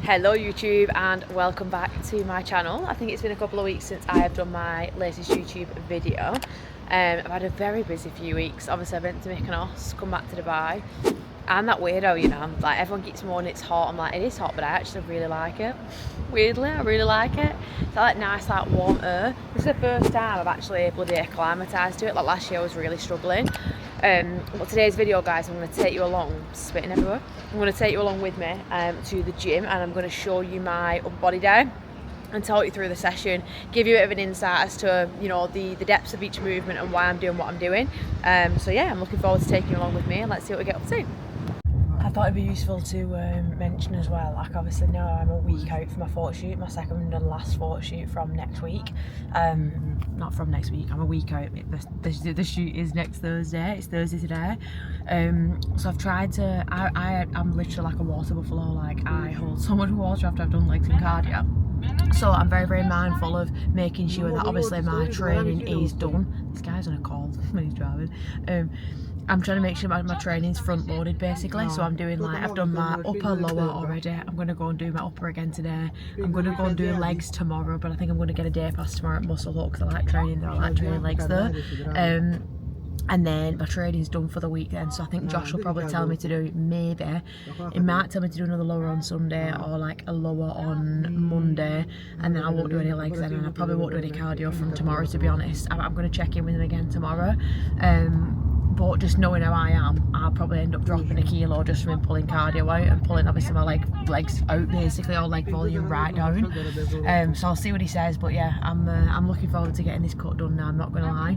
Hello YouTube and welcome back to my channel. I think it's been a couple of weeks since I have done my latest YouTube video. I've had a very busy few weeks. Obviously I went to Mykonos, come back to Dubai. I'm that weirdo, you know, like everyone keeps moaning it's hot. I'm like, it is hot, but I actually really like it. Weirdly, I really like it. It's like nice, like warm air. This is the first time I've actually bloody acclimatised to it. Like last year I was really struggling. But today's video, guys, I'm going to take you along, spitting everywhere. I'm going to take you along with me to the gym, and I'm going to show you my upper body day and talk you through the session, give you a bit of an insight as to, you know, the depths of each movement and why I'm doing what I'm doing. So yeah, I'm looking forward to taking you along with me, and let's see what we get up to. I thought it'd be useful to mention as well, like obviously now I'm a week out for my photo shoot, my second and last photo shoot from next week. Not from next week, I'm a week out. The shoot is next Thursday, it's Thursday today. So I've tried to, I'm literally like a water buffalo, like I hold so much water after I've done legs and cardio. So I'm very, very mindful of making sure that obviously my training is done. This guy's on a call when he's driving. I'm trying to make sure my training's front loaded basically, so I'm doing like, I've done my upper, lower already. I'm going to go and do my upper again today. I'm going to go and do legs tomorrow, but I think I'm going to get a day pass tomorrow at Muscle Hut because I like training there, I like training legs there. And then my training's done for the week then, so I think Josh will probably tell me to do, maybe, he might tell me to do another lower on Sunday or like a lower on Monday, and then I won't do any legs then, and I probably won't do any cardio from tomorrow, to be honest. I'm going to check in with him again tomorrow. But just knowing how I am, I'll probably end up dropping a kilo just from pulling cardio out and pulling obviously my legs out basically, or leg volume right down. So I'll see what he says, but yeah, I'm looking forward to getting this cut done now, I'm not going to lie.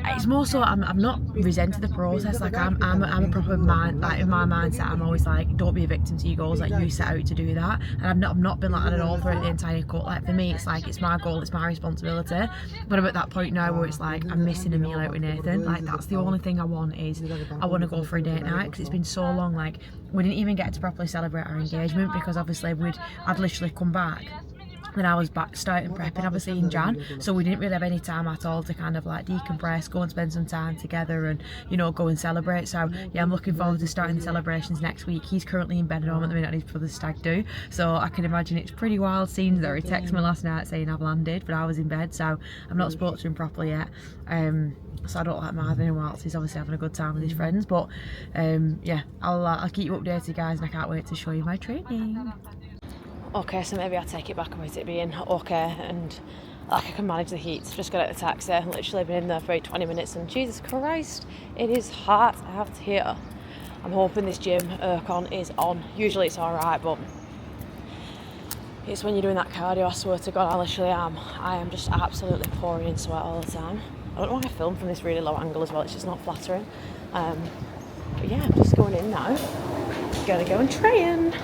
It's more so I'm not resenting the process. Like I'm a proper man. Like in my mindset, I'm always like, don't be a victim to your goals. Like you set out to do that, and I've not been like that at all throughout the entire cut. Like for me, it's like it's my goal, it's my responsibility. But I'm at that point now where it's like I'm missing a meal out with Nathan. Like that's the only thing I want is I want to go for a date night, because it's been so long. Like we didn't even get to properly celebrate our engagement because obviously I'd literally come back. Then I was back starting prepping obviously in Jan, so we didn't really have any time at all to kind of like decompress, go and spend some time together and, you know, go and celebrate. So yeah, I'm looking forward to starting the celebrations next week. He's currently in bed at home at the minute on his brother's stag do, so I can imagine it's pretty wild scenes there. He texted me last night saying I've landed, but I was in bed, so I've not spoke to him properly yet. So I don't like mouthing him whilst he's obviously having a good time with his friends. But yeah, I'll keep you updated, guys, and I can't wait to show you my training. Okay, so maybe I'll take it back about it being okay and like I can manage the heat. Just got out of the taxi, literally been in there for about 20 minutes, and Jesus Christ, it is hot out here. I'm hoping this gym aircon is on. Usually it's alright, but it's when you're doing that cardio, I swear to God, I literally am. I am just absolutely pouring in sweat all the time. I don't know why I film from this really low angle as well, it's just not flattering. But yeah, I'm just going in now. Gonna go and train.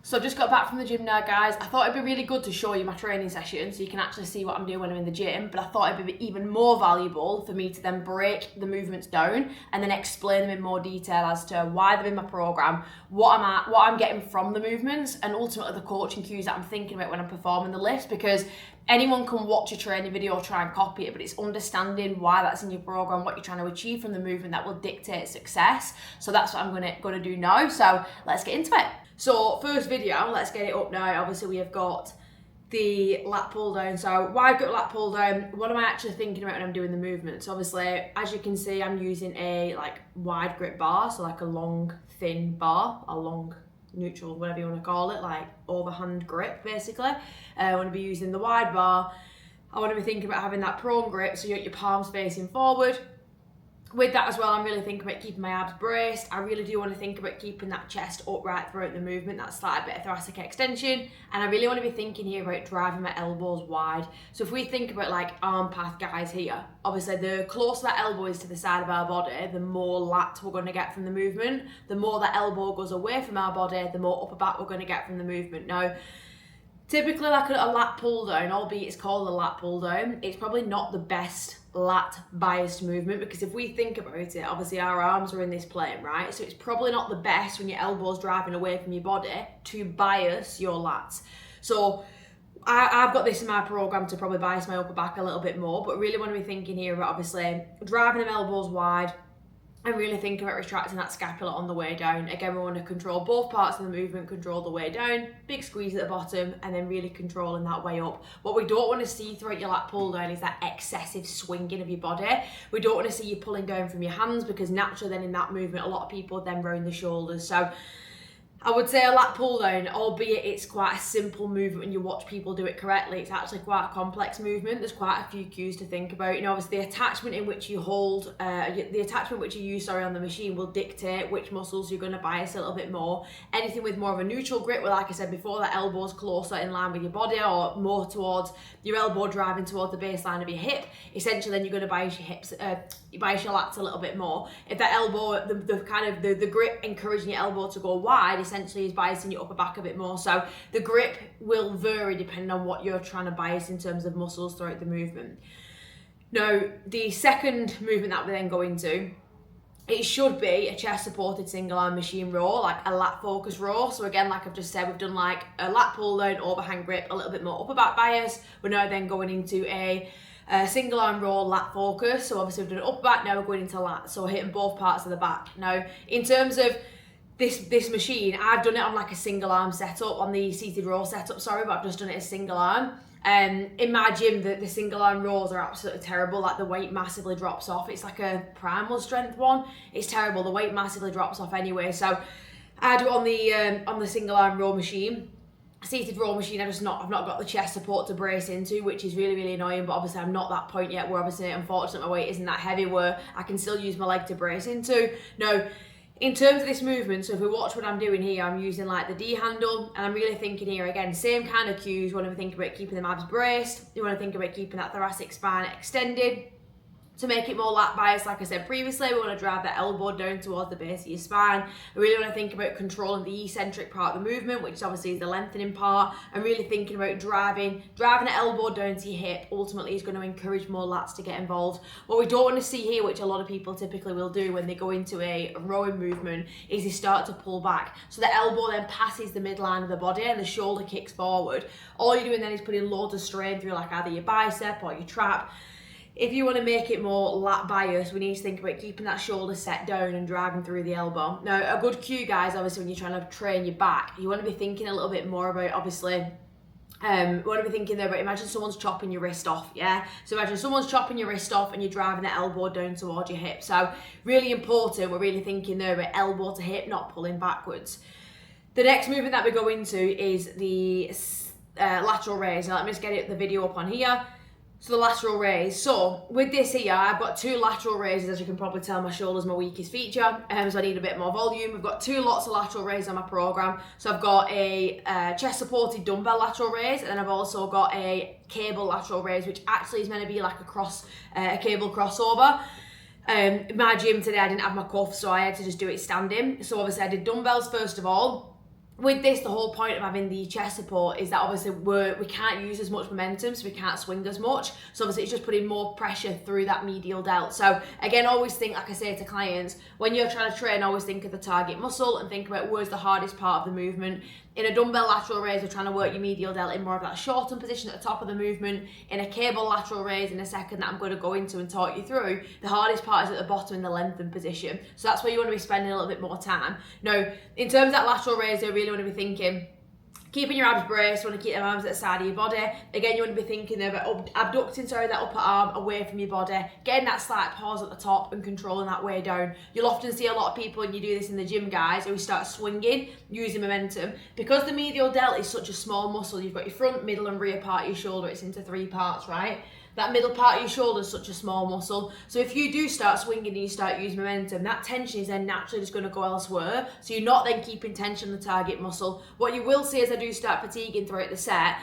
So I've just got back from the gym now, guys. I thought it'd be really good to show you my training session so you can actually see what I'm doing when I'm in the gym, but I thought it'd be even more valuable for me to then break the movements down and then explain them in more detail as to why they're in my program, what I'm getting from the movements, and ultimately the coaching cues that I'm thinking about when I'm performing the lifts, because anyone can watch a training video or try and copy it, but it's understanding why that's in your program, what you're trying to achieve from the movement that will dictate success. So that's what I'm gonna do now. So let's get into it. So first video, let's get it up now. Obviously we have got the lat pull down. So wide grip lat pull down, what am I actually thinking about when I'm doing the movement? So obviously, as you can see, I'm using a wide grip bar, so like a long, thin bar, a long neutral, whatever you want to call it, like overhand grip basically. I want to be using the wide bar. I want to be thinking about having that prone grip, so you got your palms facing forward. With that as well, I'm really thinking about keeping my abs braced. I really do want to think about keeping that chest upright throughout the movement, that slight bit of thoracic extension. And I really want to be thinking here about driving my elbows wide. So if we think about like arm path guys here, obviously the closer that elbow is to the side of our body, the more lat we're going to get from the movement. The more that elbow goes away from our body, the more upper back we're going to get from the movement. Now, typically like a lat pull down, albeit it's called a lat pull down, it's probably not the best lat biased movement, because if we think about it, obviously our arms are in this plane, right? So it's probably not the best when your elbow's driving away from your body to bias your lats. So I've got this in my program to probably bias my upper back a little bit more, but really want to be thinking here about obviously driving them elbows wide and really think about retracting that scapula on the way down. Again, we want to control both parts of the movement, control the way down, big squeeze at the bottom, and then really controlling that way up. What we don't want to see throughout your lat pull down is that excessive swinging of your body. We don't want to see you pulling down from your hands, because naturally then in that movement, a lot of people then round the shoulders. So I would say a lat pull down, albeit it's quite a simple movement when you watch people do it correctly, it's actually quite a complex movement. There's quite a few cues to think about. You know, obviously the attachment in which you hold, the attachment which you use, on the machine will dictate which muscles you're going to bias a little bit more. Anything with more of a neutral grip, where like I said before, that elbow's closer in line with your body or more towards your elbow driving towards the baseline of your hip, essentially then you're going to bias your hips, bias your lats a little bit more. If that elbow, the grip encouraging your elbow to go wide, essentially is biasing your upper back a bit more. So the grip will vary depending on what you're trying to bias in terms of muscles throughout the movement. Now, the second movement that we then go into, it should be a chest supported single arm machine row, like a lat focus row. So again, like I've just said, we've done like a lat pull down, overhand grip, a little bit more upper back bias. We're now then going into a single arm row lat focus. So obviously we've done upper back, now we're going into lat. So hitting both parts of the back. Now, in terms of this machine, I've done it on like a single arm setup, on the seated row setup, but I've just done it as single arm. In my gym, the single arm rows are absolutely terrible. Like the weight massively drops off. It's like a primal strength one. It's terrible. The weight massively drops off anyway. So I do it on the single arm row machine. Seated row machine, I've not got the chest support to brace into, which is really, really annoying. But obviously I'm not that point yet where obviously unfortunately my weight isn't that heavy where I can still use my leg to brace into. Now, in terms of this movement, so if we watch what I'm doing here, I'm using like the D handle, and I'm really thinking here again, same kind of cues. You want to think about keeping the abs braced. You want to think about keeping that thoracic spine extended. To make it more lat biased, like I said previously, we want to drive that elbow down towards the base of your spine. We really want to think about controlling the eccentric part of the movement, which obviously is the lengthening part, and really thinking about driving the elbow down to your hip ultimately is going to encourage more lats to get involved. What we don't want to see here, which a lot of people typically will do when they go into a rowing movement, is they start to pull back. So the elbow then passes the midline of the body and the shoulder kicks forward. All you're doing then is putting loads of strain through like either your bicep or your trap. If you want to make it more lat bias, we need to think about keeping that shoulder set down and driving through the elbow. Now, a good cue, guys, obviously when you're trying to train your back, you want to be thinking a little bit more about, obviously, we want to be thinking there about, imagine someone's chopping your wrist off, yeah? So imagine someone's chopping your wrist off and you're driving the elbow down towards your hip. So really important, we're really thinking there about elbow to hip, not pulling backwards. The next movement that we go into is the lateral raise. Now let me just get the video up on here. So the lateral raise. So with this here, I've got two lateral raises. As you can probably tell, my shoulder's my weakest feature, so I need a bit more volume. We've got two lots of lateral raise on my program. So I've got a chest supported dumbbell lateral raise, and then I've also got a cable lateral raise, which actually is meant to be like a cable crossover. In my gym today, I didn't have my cuff, so I had to just do it standing. So obviously I did dumbbells first of all. with this, the whole point of having the chest support is that obviously we can't use as much momentum, so we can't swing as much. So obviously it's just putting more pressure through that medial delt. So again, always think, like I say to clients, when you're trying to train, always think of the target muscle and think about where's the hardest part of the movement. In a dumbbell lateral raise, we're trying to work your medial delt in more of that shortened position at the top of the movement. In a cable lateral raise, in a second that I'm going to go into and talk you through, the hardest part is at the bottom in the lengthened position. So that's where you want to be spending a little bit more time. Now, in terms of that lateral raise, you really want to be thinking, keeping your abs braced, you want to keep your arms at the side of your body. Again, you want to be thinking of abducting that upper arm away from your body, getting that slight pause at the top and controlling that way down. You'll often see a lot of people, and you do this in the gym, guys, who start swinging, using momentum. Because the medial delt is such a small muscle, you've got your front, middle and rear part of your shoulder, it's into 3 parts, right? That middle part of your shoulder is such a small muscle. So if you do start swinging and you start using momentum, that tension is then naturally just going to go elsewhere. So you're not then keeping tension on the target muscle. What you will see as I do start fatiguing throughout the set,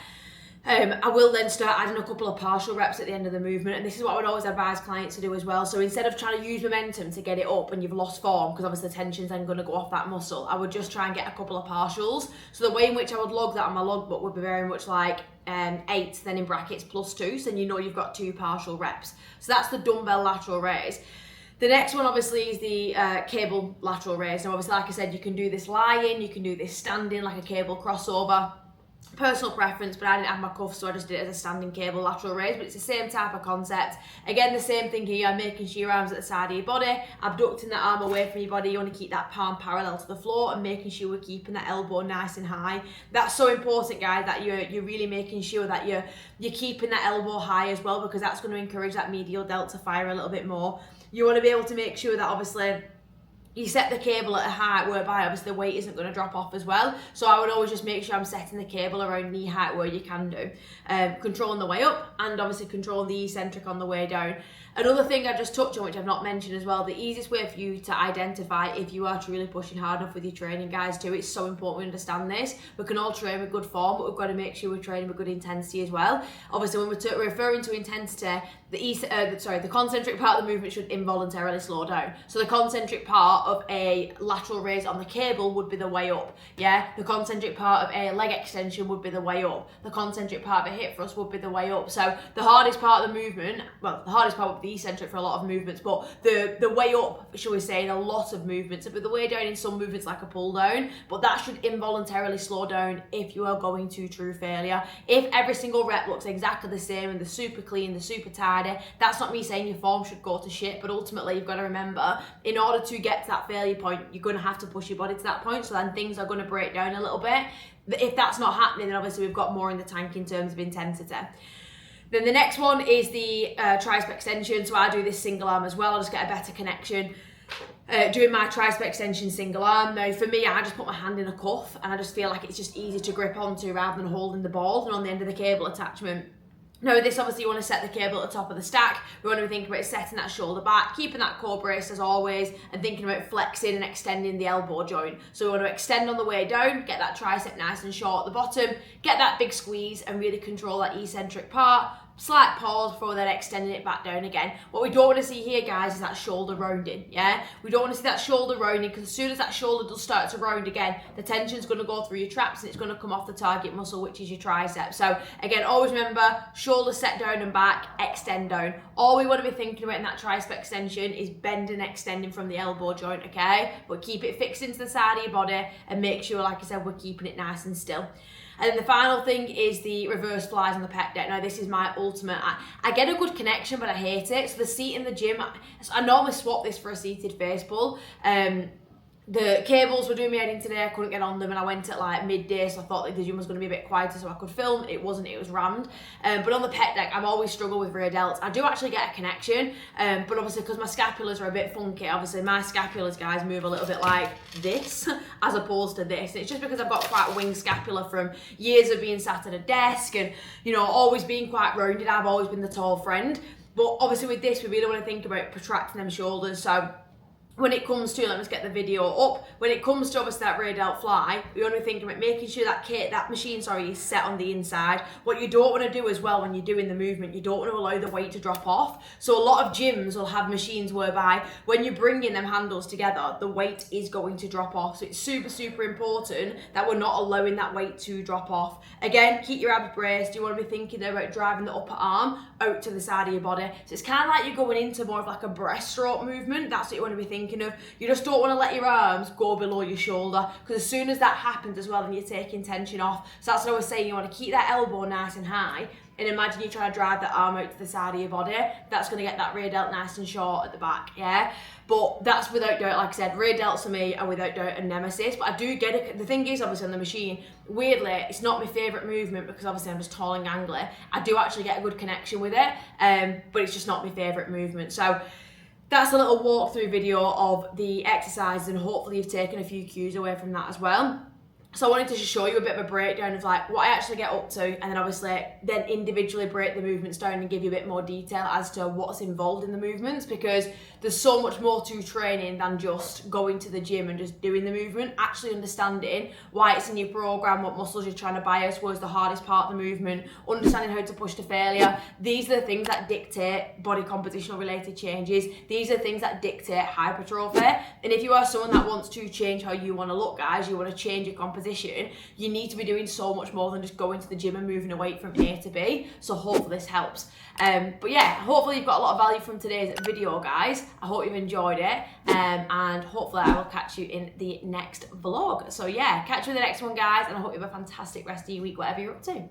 I will then start adding a couple of partial reps at the end of the movement, and this is what I would always advise clients to do as well. So instead of trying to use momentum to get it up and you've lost form, because obviously the tension's then going to go off that muscle, I would just try and get a couple of partials. So the way in which I would log that on my logbook would be very much like 8, then in brackets +2, so then you know you've got 2 partial reps. So that's the dumbbell lateral raise. The next one obviously is the cable lateral raise. Now obviously, like I said, you can do this lying, you can do this standing like a cable crossover. Personal preference, but I didn't have my cuffs, so I just did it as a standing cable lateral raise, but it's the same type of concept. Again, the same thing here, making sure your arms at the side of your body, abducting that arm away from your body. You want to keep that palm parallel to the floor and making sure we're keeping that elbow nice and high. That's so important, guys, that you're really making sure that you're keeping that elbow high as well, because that's going to encourage that medial delt to fire a little bit more. You want to be able to make sure that obviously you set the cable at a height whereby obviously the weight isn't going to drop off as well. So I would always just make sure I'm setting the cable around knee height where you can do. Controlling the way up and obviously controlling the eccentric on the way down. Another thing I just touched on, which I've not mentioned as well, the easiest way for you to identify if you are truly pushing hard enough with your training, guys, too, it's so important we understand this. We can all train with good form, but we've got to make sure we're training with good intensity as well. Obviously, when we're referring to intensity, the concentric part of the movement should involuntarily slow down. So the concentric part of a lateral raise on the cable would be the way up. Yeah, the concentric part of a leg extension would be the way up. The concentric part of a hip thrust would be the way up. So the hardest part of the movement, well, the hardest part would be the eccentric for a lot of movements, but the way up, shall we say, in a lot of movements, but the way down in some movements like a pull down, but that should involuntarily slow down if you are going to true failure. If every single rep looks exactly the same and they're super clean, they're super tidy, that's not me saying your form should go to shit, but ultimately you've got to remember, in order to get to that failure point, you're going to have to push your body to that point, so then things are going to break down a little bit. If that's not happening, then obviously we've got more in the tank in terms of intensity. Then the next one is the tricep extension. So I do this single arm as well. I'll just get a better connection doing my tricep extension single arm. Now for me, I just put my hand in a cuff and I just feel like it's just easy to grip onto rather than holding the ball and on the end of the cable attachment. Now this, obviously you want to set the cable at the top of the stack. We want to be thinking about setting that shoulder back, keeping that core braced as always, and thinking about flexing and extending the elbow joint. So we want to extend on the way down, get that tricep nice and short at the bottom, get that big squeeze and really control that eccentric part. Slight pause before then extending it back down again. What we don't want to see here, guys, is that shoulder rounding, yeah? We don't want to see that shoulder rounding, because as soon as that shoulder does start to round again, the tension's going to go through your traps and it's going to come off the target muscle, which is your tricep. So again, always remember, shoulder set down and back, extend down. All we want to be thinking about in that tricep extension is bending, extending from the elbow joint, okay? But keep it fixed into the side of your body and make sure, like I said, we're keeping it nice and still. And then the final thing is the reverse flies on the pec deck. Now this is my ultimate. I get a good connection, but I hate it. So the seat in the gym, I normally swap this for a seated face pull. The cables were doing me head in today, I couldn't get on them, and I went at like midday, so I thought that the gym was going to be a bit quieter so I could film. It wasn't, it was rammed. But on the pec deck, I've always struggled with rear delts. I do actually get a connection, but obviously because my scapulars are a bit funky, obviously my scapulars, guys, move a little bit like this, as opposed to this. And it's just because I've got quite a winged scapula from years of being sat at a desk and, you know, always being quite rounded. I've always been the tall friend. But obviously with this, we really want to think about protracting them shoulders. So when it comes to, let me just get the video up, when it comes to obviously that rear delt fly, we want to be thinking about making sure that machine is set on the inside. What you don't want to do as well when you're doing the movement, you don't want to allow the weight to drop off. So a lot of gyms will have machines whereby when you're bringing them handles together, the weight is going to drop off. So it's super, super important that we're not allowing that weight to drop off. Again, keep your abs braced. You want to be thinking about driving the upper arm out to the side of your body. So it's kind of like you're going into more of like a breaststroke movement. That's what you want to be thinking of. You just don't want to let your arms go below your shoulder, because as soon as that happens as well, then you're taking tension off. So that's what I was saying, you want to keep that elbow nice and high, and imagine you're trying to drive that arm out to the side of your body. That's going to get that rear delt nice and short at the back, yeah? But that's without doubt, like I said, rear delts for me are without doubt a nemesis, but I do get it. The thing is, obviously on the machine, weirdly, it's not my favourite movement because obviously I'm just tall and gangly. I do actually get a good connection with it, but it's just not my favourite movement. So that's a little walkthrough video of the exercises, and hopefully you've taken a few cues away from that as well. So I wanted to just show you a bit of a breakdown of like what I actually get up to, and then obviously then individually break the movements down and give you a bit more detail as to what's involved in the movements, because there's so much more to training than just going to the gym and just doing the movement. Actually understanding why it's in your program, what muscles you're trying to bias, was the hardest part of the movement, understanding how to push to failure. These are the things that dictate body compositional related changes. These are things that dictate hypertrophy. And if you are someone that wants to change how you want to look, guys, you want to change your composition, you need to be doing so much more than just going to the gym and moving a weight from A to B. So hopefully this helps. But yeah, hopefully you've got a lot of value from today's video, guys. I hope you've enjoyed it, and hopefully I will catch you in the next vlog. So yeah, catch you in the next one, guys, and I hope you have a fantastic rest of your week, whatever you're up to.